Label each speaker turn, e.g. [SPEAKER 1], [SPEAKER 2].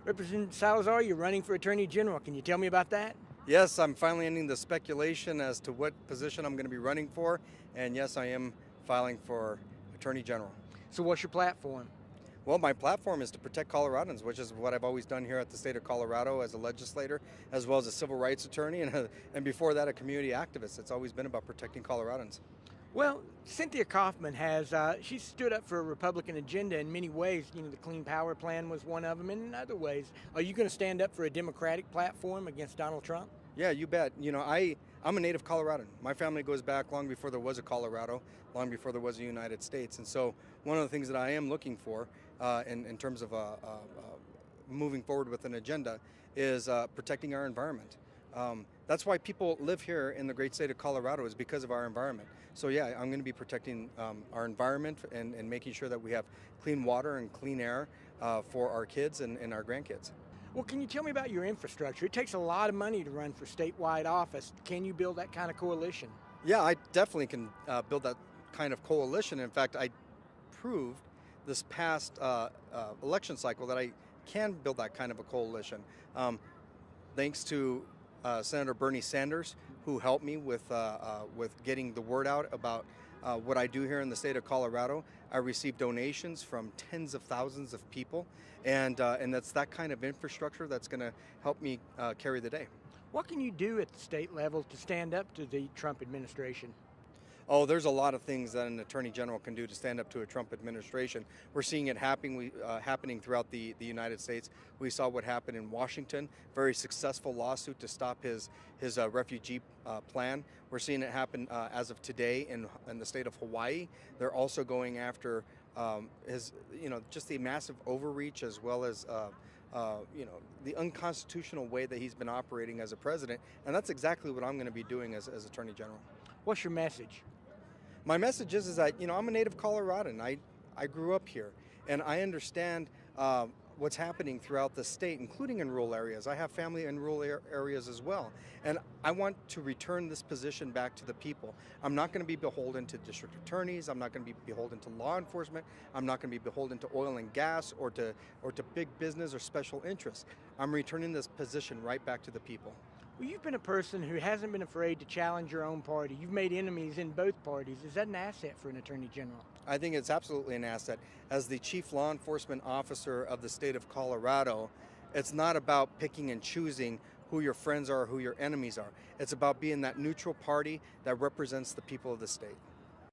[SPEAKER 1] Representative Salazar, you're running for Attorney General. Can you tell me about that?
[SPEAKER 2] Yes, I'm finally ending the speculation as to what position I'm going to be running for, and yes, I am filing for Attorney General.
[SPEAKER 1] So what's your platform?
[SPEAKER 2] Well, my platform is to protect Coloradans, which is what I've always done here at the state of Colorado as a legislator, as well as a civil rights attorney, and before that, a community activist. It's always been about protecting Coloradans.
[SPEAKER 1] Well, Cynthia Kaufman has, she stood up for a Republican agenda in many ways. You know, the Clean Power Plan was one of them, and in other ways. Are you going to stand up for a Democratic platform against Donald Trump?
[SPEAKER 2] Yeah, you bet. You know, I'm a native Coloradan. My family goes back long before there was a Colorado, long before there was a United States. And so one of the things that I am looking for in terms of moving forward with an agenda is protecting our environment. That's why people live here in the great state of Colorado, is because of our environment. So yeah, I'm going to be protecting our environment and making sure that we have clean water and clean air for our kids and our grandkids.
[SPEAKER 1] Well, can you tell me about your infrastructure? It takes a lot of money to run for statewide office. Can you build that kind of coalition?
[SPEAKER 2] Yeah, I definitely can build that kind of coalition. In fact, I proved this past election cycle that I can build that kind of a coalition. Thanks to Senator Bernie Sanders, who helped me with getting the word out about what I do here in the state of Colorado. I received donations from tens of thousands of people, and that's that kind of infrastructure that's going to help me carry the day.
[SPEAKER 1] What can you do at the state level to stand up to the Trump administration?
[SPEAKER 2] Oh, there's a lot of things that an attorney general can do to stand up to a Trump administration. We're seeing it happening throughout the United States. We saw what happened in Washington, very successful lawsuit to stop his refugee plan. We're seeing it happen as of today in the state of Hawaii. They're also going after just the massive overreach, as well as the unconstitutional way that he's been operating as a president. And that's exactly what I'm going to be doing as Attorney General.
[SPEAKER 1] What's your message?
[SPEAKER 2] My message is that, I'm a native Coloradan. I grew up here, and I understand what's happening throughout the state, including in rural areas. I have family in rural areas as well, and I want to return this position back to the people. I'm not going to be beholden to district attorneys. I'm not going to be beholden to law enforcement. I'm not going to be beholden to oil and gas or to big business or special interests. I'm returning this position right back to the people.
[SPEAKER 1] Well, you've been a person who hasn't been afraid to challenge your own party. You've made enemies in both parties. Is that an asset for an attorney general?
[SPEAKER 2] I think it's absolutely an asset. As the chief law enforcement officer of the state of Colorado, it's not about picking and choosing who your friends are, who your enemies are. It's about being that neutral party that represents the people of the state.